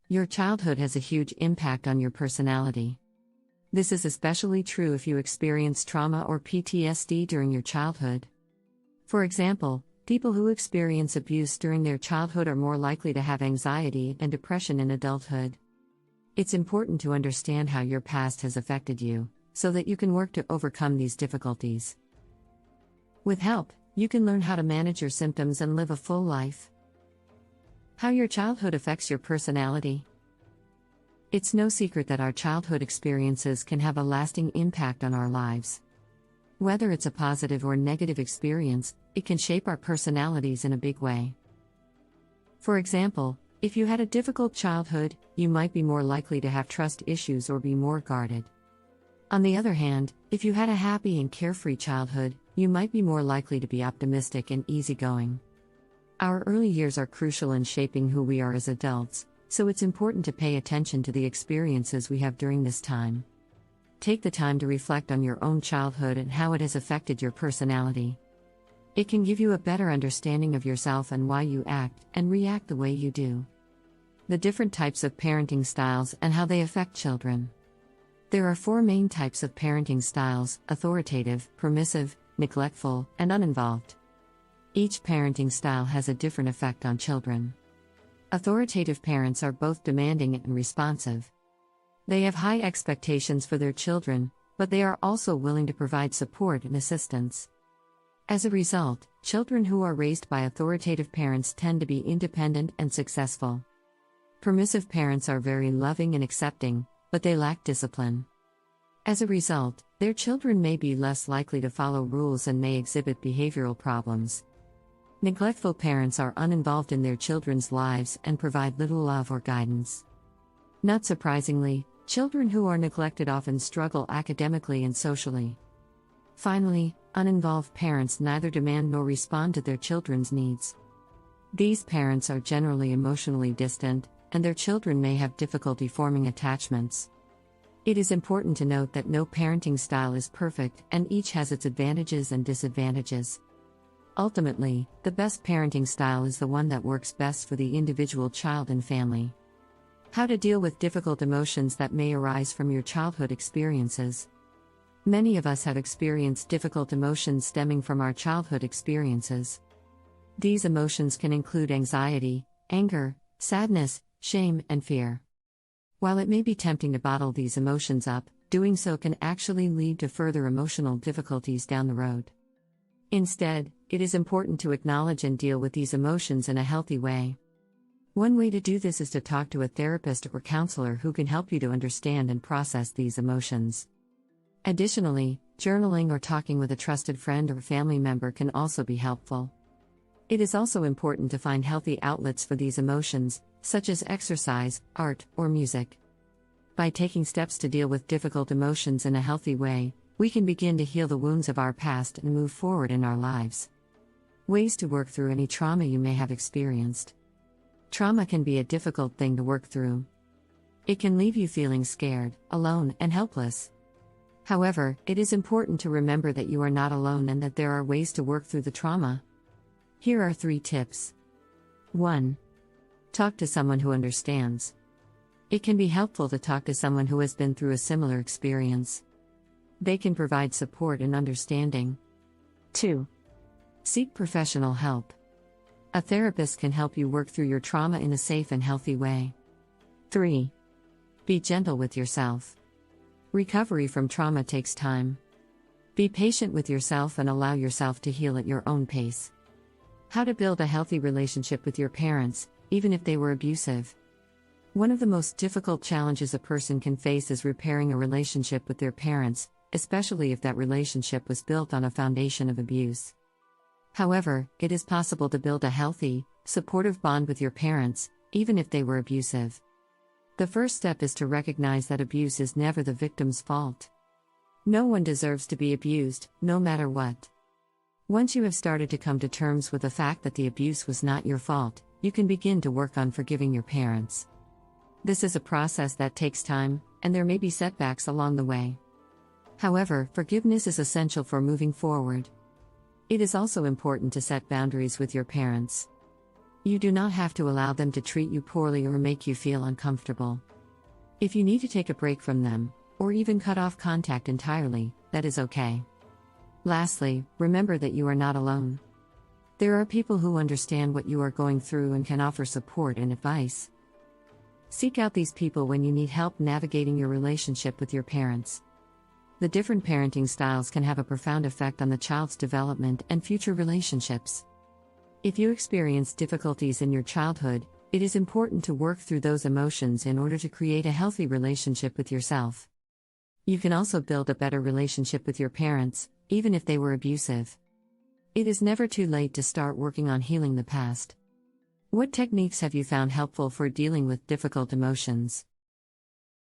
Your childhood has a huge impact on your personality. This is especially true if you experience trauma or PTSD during your childhood. For example, people who experience abuse during their childhood are more likely to have anxiety and depression in adulthood. It's important to understand how your past has affected you, so that you can work to overcome these difficulties. With help, you can learn how to manage your symptoms and live a full life. How your childhood affects your personality. It's no secret that our childhood experiences can have a lasting impact on our lives. Whether it's a positive or negative experience, it can shape our personalities in a big way. For example, if you had a difficult childhood, you might be more likely to have trust issues or be more guarded. On the other hand, if you had a happy and carefree childhood, you might be more likely to be optimistic and easygoing. Our early years are crucial in shaping who we are as adults, so it's important to pay attention to the experiences we have during this time. Take the time to reflect on your own childhood and how it has affected your personality. It can give you a better understanding of yourself and why you act and react the way you do. The different types of parenting styles and how they affect children. There are 4 main types of parenting styles: authoritative, permissive, neglectful, and uninvolved. Each parenting style has a different effect on children. Authoritative parents are both demanding and responsive. They have high expectations for their children, but they are also willing to provide support and assistance. As a result, children who are raised by authoritative parents tend to be independent and successful. Permissive parents are very loving and accepting, but they lack discipline. As a result, their children may be less likely to follow rules and may exhibit behavioral problems. Neglectful parents are uninvolved in their children's lives and provide little love or guidance. Not surprisingly, children who are neglected often struggle academically and socially. Finally, uninvolved parents neither demand nor respond to their children's needs. These parents are generally emotionally distant, and their children may have difficulty forming attachments. It is important to note that no parenting style is perfect, and each has its advantages and disadvantages. Ultimately, the best parenting style is the one that works best for the individual child and family. How to deal with difficult emotions that may arise from your childhood experiences. Many of us have experienced difficult emotions stemming from our childhood experiences. These emotions can include anxiety, anger, sadness, shame, and fear. While it may be tempting to bottle these emotions up, doing so can actually lead to further emotional difficulties down the road. Instead, it is important to acknowledge and deal with these emotions in a healthy way. One way to do this is to talk to a therapist or counselor who can help you to understand and process these emotions. Additionally, journaling or talking with a trusted friend or family member can also be helpful. It is also important to find healthy outlets for these emotions, such as exercise, art, or music. By taking steps to deal with difficult emotions in a healthy way, we can begin to heal the wounds of our past and move forward in our lives. Ways to work through any trauma you may have experienced. Trauma can be a difficult thing to work through. It can leave you feeling scared, alone, and helpless. However, it is important to remember that you are not alone and that there are ways to work through the trauma. Here are 3 tips. 1. Talk to someone who understands. It can be helpful to talk to someone who has been through a similar experience. They can provide support and understanding. 2. Seek professional help. A therapist can help you work through your trauma in a safe and healthy way. 3. Be gentle with yourself. Recovery from trauma takes time. Be patient with yourself and allow yourself to heal at your own pace. How to build a healthy relationship with your parents, even if they were abusive. One of the most difficult challenges a person can face is repairing a relationship with their parents, especially if that relationship was built on a foundation of abuse. However, it is possible to build a healthy, supportive bond with your parents, even if they were abusive. The first step is to recognize that abuse is never the victim's fault. No one deserves to be abused, no matter what. Once you have started to come to terms with the fact that the abuse was not your fault, you can begin to work on forgiving your parents. This is a process that takes time, and there may be setbacks along the way. However, forgiveness is essential for moving forward. It is also important to set boundaries with your parents. You do not have to allow them to treat you poorly or make you feel uncomfortable. If you need to take a break from them, or even cut off contact entirely, that is okay. Lastly, remember that you are not alone. There are people who understand what you are going through and can offer support and advice. Seek out these people when you need help navigating your relationship with your parents. The different parenting styles can have a profound effect on the child's development and future relationships. If you experience difficulties in your childhood, it is important to work through those emotions in order to create a healthy relationship with yourself. You can also build a better relationship with your parents, even if they were abusive. It is never too late to start working on healing the past. What techniques have you found helpful for dealing with difficult emotions?